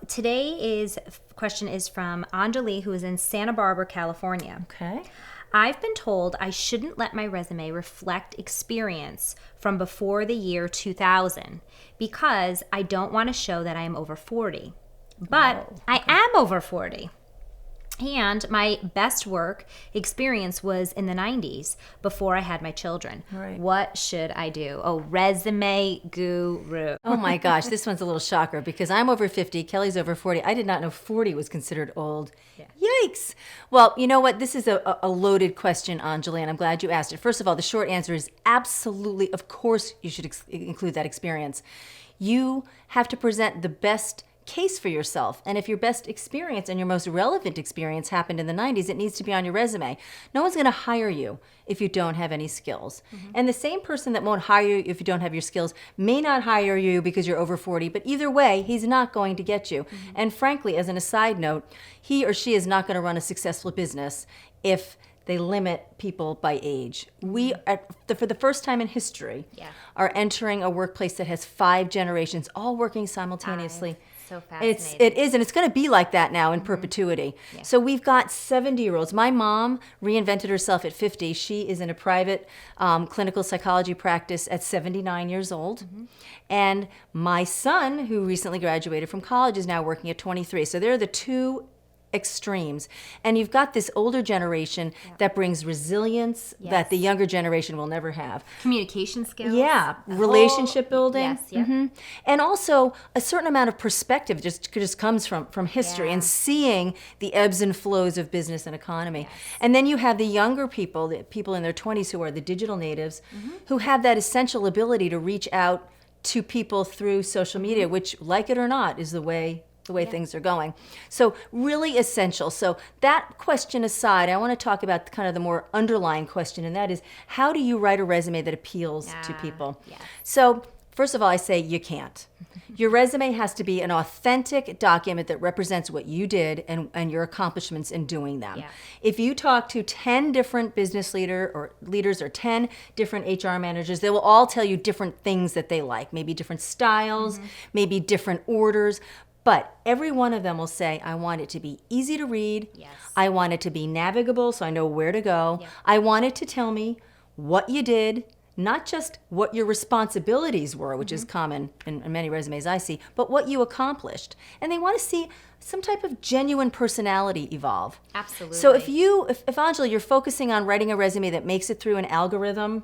Today's question is from Anjali, who is in Santa Barbara, California. Okay. I've been told I shouldn't let my resume reflect experience from before the year 2000 because I don't want to show that I am over 40. But I am over 40. And my best work experience was in the 90s before I had my children. Right. What should I do? Oh, resume guru. Oh my gosh, this one's a little shocker because I'm over 50, Kelley's over 40. I did not know 40 was considered old. Yeah. Yikes. Well, you know what? This is a loaded question, Anjali, and I'm glad you asked it. First of all, the short answer is absolutely, of course, you should include that experience. You have to present the best case for yourself. And if your best experience and your most relevant experience happened in the 90s, it needs to be on your resume. No one's going to hire you if you don't have any skills. And the same person that won't hire you if you don't have your skills may not hire you because you're over 40, but either way, he's not going to get you. And frankly, as an aside note, he or she is not going to run a successful business if they limit people by age. We, for the first time in history, are entering a workplace that has 5 generations all working simultaneously. So fascinating. It is, and it's going to be like that now in perpetuity. Yeah. So we've got 70-year-olds. My mom reinvented herself at 50. She is in a private clinical psychology practice at 79 years old. And my son, who recently graduated from college, is now working at 23. So they're the two extremes. And you've got this older generation that brings resilience that the younger generation will never have. Communication skills. Yeah. Relationship building. Yes, And also a certain amount of perspective just comes from history and seeing the ebbs and flows of business and economy. And then you have the younger people, the people in their 20s who are the digital natives, who have that essential ability to reach out to people through social media, which, like it or not, is the way things are going. So really essential. So that question aside, I want to talk about kind of the more underlying question, and that is, how do you write a resume that appeals to people? So first of all, I say you can't. Your resume has to be an authentic document that represents what you did and your accomplishments in doing them. If you talk to 10 different business leaders or 10 different HR managers, they will all tell you different things that they like, maybe different styles, maybe different orders. But every one of them will say, I want it to be easy to read. I want it to be navigable so I know where to go. I want it to tell me what you did, not just what your responsibilities were, which is common in many resumes I see, but what you accomplished. And they want to see some type of genuine personality evolve. Absolutely. So if Anjali, you're focusing on writing a resume that makes it through an algorithm,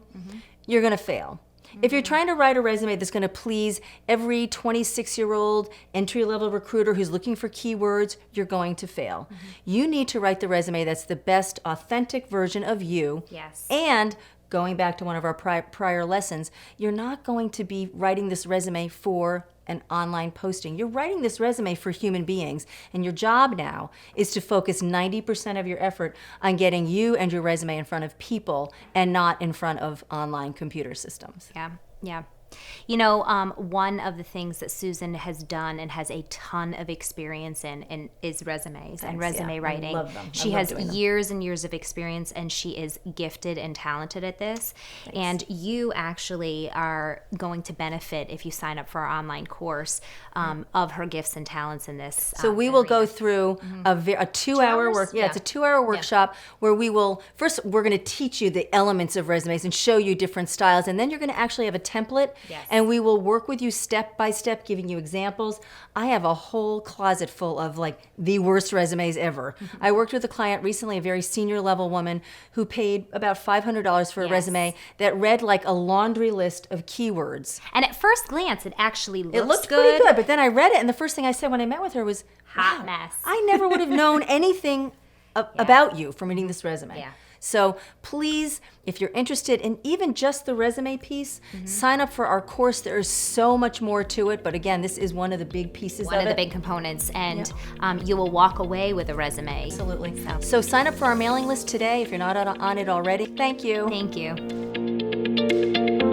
you're going to fail. If you're trying to write a resume that's going to please every 26-year-old entry-level recruiter who's looking for keywords, you're going to fail. You need to write the resume that's the best authentic version of you. And going back to one of our prior lessons, you're not going to be writing this resume for an online posting. You're writing this resume for human beings, and your job now is to focus 90% of your effort on getting you and your resume in front of people and not in front of online computer systems. Yeah. You know, one of the things that Susan has done and has a ton of experience in is resumes and resume writing. I love them. She has years and years of experience, and she is gifted and talented at this. And you actually are going to benefit if you sign up for our online course of her gifts and talents in this. So we will go through a 2-hour work. It's a 2-hour workshop where we will we're going to teach you the elements of resumes and show you different styles, and then you're going to actually have a template. And we will work with you step by step, giving you examples. I have a whole closet full of like the worst resumes ever. I worked with a client recently, a very senior level woman who paid about $500 for a resume that read like a laundry list of keywords. And at first glance, it actually looks It looked pretty good, but then I read it, and the first thing I said when I met with her was, hot mess. I never would have known anything about you from reading this resume. So please, if you're interested in even just the resume piece, sign up for our course. There is so much more to it. But again, this is one of the big pieces of it. One of the big components. And you will walk away with a resume. Absolutely. So sign up for our mailing list today if you're not on it already. Thank you. Thank you.